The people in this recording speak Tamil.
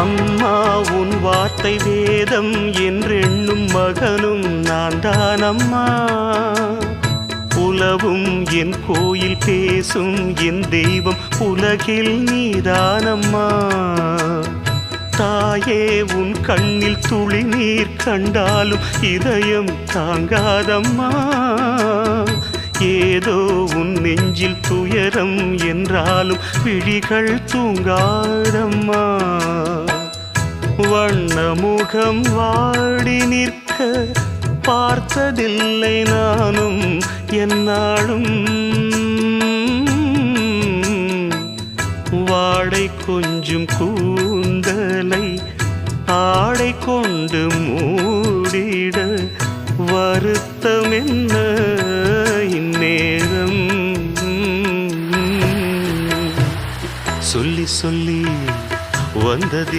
அம்மா உன் வார்த்தை வேதம் என்றெண்ணும் மகனும் நான் தானம்மா. உலவும் என் கோயில் பேசும் என் தெய்வம் உலகில் நீதானம்மா. தாயே உன் கண்ணில் துளி நீர் கண்டாலும் இதயம் தாங்காதம்மா. ஏதோ உன் நெஞ்சில் துயரம் என்றாலும் விழிகள் தூங்காதம்மா. வண்ணமுகம் வாடி நிற்க பார்த்ததில்லை நானும் என்னாலும். வாடை கொஞ்சம் கூந்தலை ஆடை கொண்டு மூடிட வருத்தம் என்ன இந்நேரம். சொல்லி சொல்லி வந்தது